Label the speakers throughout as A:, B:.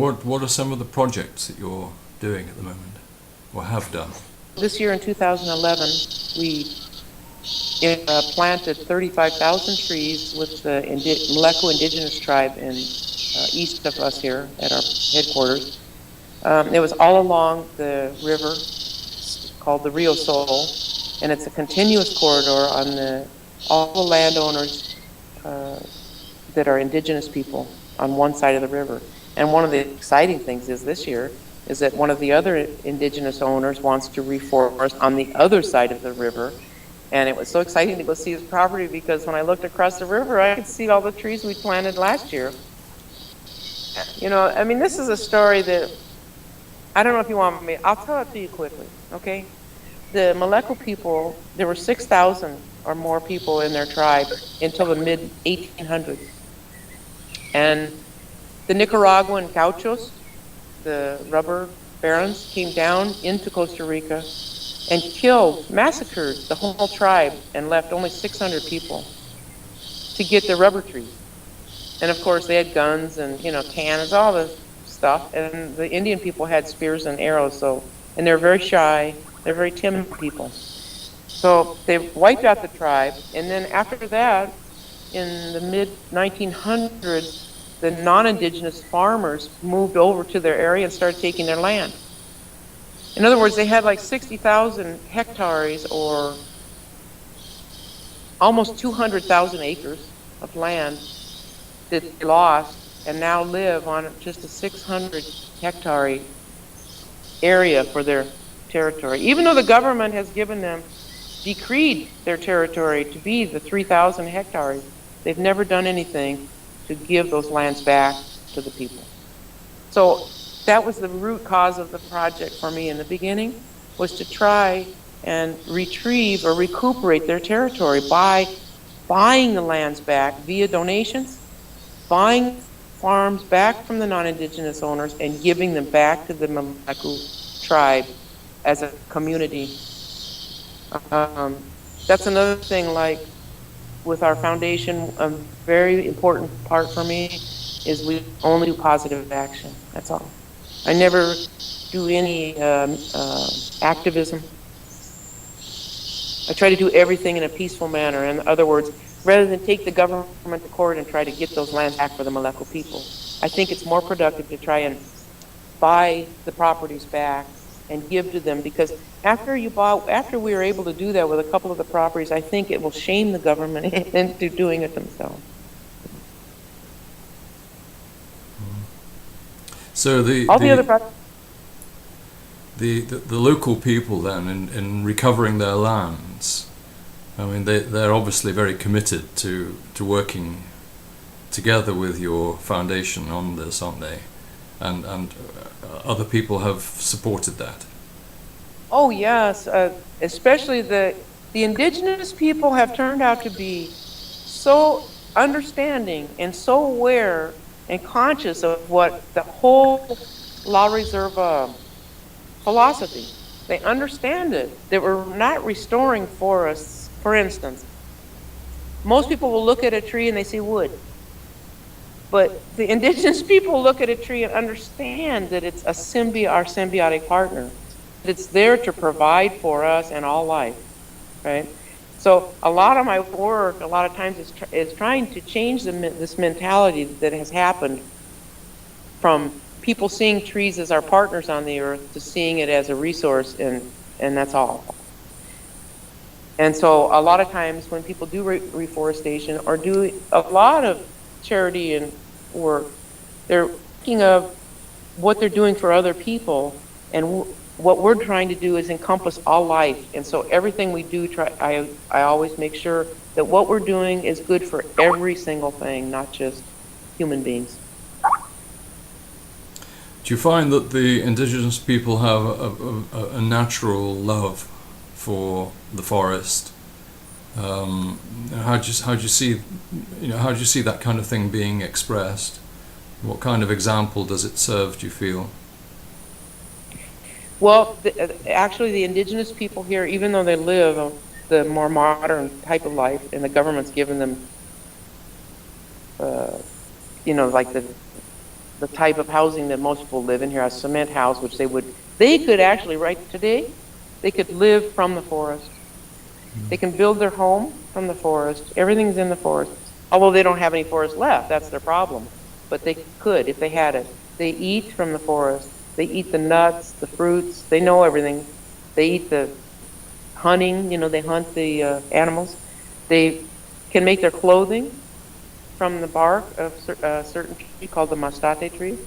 A: what are some of the projects that you're doing at the moment, or have done?
B: This year in 2011, we planted 35,000 trees with the Maleku indigenous tribe in east of us here at our headquarters. It was all along the river called the Rio Sol, and it's a continuous corridor on all the landowners that are indigenous people on one side of the river. And one of the exciting things is this year is that one of the other indigenous owners wants to reforest on the other side of the river. And it was so exciting to go see his property, because when I looked across the river, I could see all the trees we planted last year. You know, I mean, this is a story that, I don't know if you want me, I'll tell it to you quickly, okay? The Maleku people, there were 6,000 or more people in their tribe until the mid-1800s. And the Nicaraguan gauchos, the rubber barons, came down into Costa Rica and massacred the whole tribe and left only 600 people to get the rubber trees. And of course they had guns and, you know, cannons, all this stuff. And the Indian people had spears and arrows, and they're very shy, they're very timid people. So they wiped out the tribe, and then after that, in the mid-1900s, the non-indigenous farmers moved over to their area and started taking their land. In other words, they had like 60,000 hectares, or almost 200,000 acres of land that they lost, and now live on just a 600 hectare area for their territory. Even though the government has decreed their territory to be the 3,000 hectares, they've never done anything to give those lands back to the people. So that was the root cause of the project for me in the beginning, was to try and retrieve or recuperate their territory by buying the lands back via donations, buying farms back from the non-indigenous owners and giving them back to the Maleku tribe as a community. That's another thing, like with our foundation, a very important part for me is we only do positive action. That's all. I never do any activism. I try to do everything in a peaceful manner. In other words, rather than take the government to court and try to get those lands back for the Maleku people, I think it's more productive to try and buy the properties back and give to them, because after we were able to do that with a couple of the properties, I think it will shame the government into doing it themselves.
A: So the local people then, in recovering their lands, I mean, they're obviously very committed to working together with your foundation on this, aren't they? And other people have supported that.
B: Oh yes, especially the indigenous people have turned out to be so understanding and so aware and conscious of what the whole La Reserva philosophy. They understand it, that we're not restoring forests. For instance, most people will look at a tree and they see wood. But the indigenous people look at a tree and understand that it's our symbiotic partner. It's there to provide for us and all life, right? So a lot of my work, a lot of times, is trying to change this mentality that has happened from people seeing trees as our partners on the earth to seeing it as a resource, and that's all. And so a lot of times when people do reforestation or do a lot of charity and work, they're thinking of what they're doing for other people, and what we're trying to do is encompass all life. And so everything we do, I always make sure that what we're doing is good for every single thing, not just human beings.
A: Do you find that the indigenous people have a natural love for the forest? How do you see, how do you see that kind of thing being expressed? What kind of example does it serve, do you feel?
B: Well, actually the indigenous people here, even though they live the more modern type of life, and the government's given them, like the the type of housing that most people live in here, a cement house, which they could actually, right today, they could live from the forest. They can build their home from the forest. Everything's in the forest. Although they don't have any forest left, that's their problem. But they could if they had it. They eat from the forest. They eat the nuts, the fruits. They know everything. They eat the hunting, they hunt the animals. They can make their clothing from the bark of a certain tree called the mastate tree.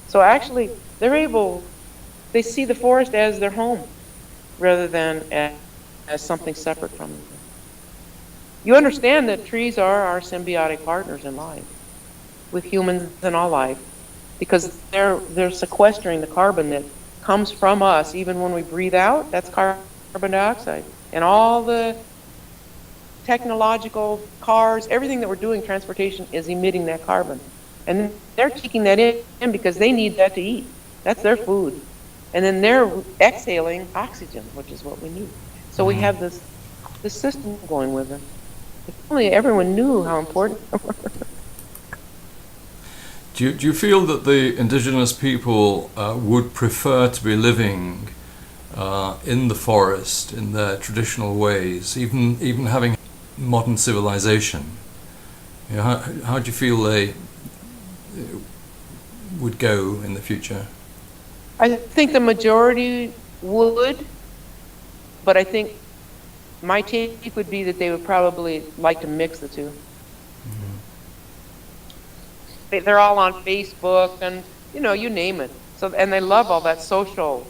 B: So actually, they see the forest as their home rather than as something separate from them. You understand that trees are our symbiotic partners in life, with humans and all life, because they're sequestering the carbon that comes from us. Even when we breathe out, that's carbon dioxide. And all the technological cars, everything that we're doing, transportation, is emitting that carbon. And they're taking that in because they need that to eat. That's their food. And then they're exhaling oxygen, which is what we need. So we have this system going with it. If only everyone knew how important they were.
A: Do you feel that the indigenous people would prefer to be living in the forest in their traditional ways, even having modern civilization? How do you feel they would go in the future?
B: I think the majority would, but I think my take would be that they would probably like to mix the two. They're all on Facebook and, you name it. So, and they love all that social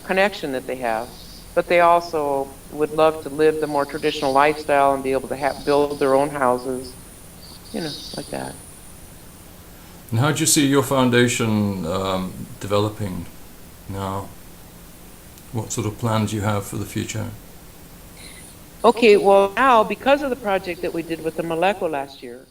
B: connection that they have. But they also would love to live the more traditional lifestyle and be able to build their own houses, like that.
A: And how do you see your foundation developing now? What sort of plans do you have for the future?
B: Okay, well now, because of the project that we did with the Maleku last year,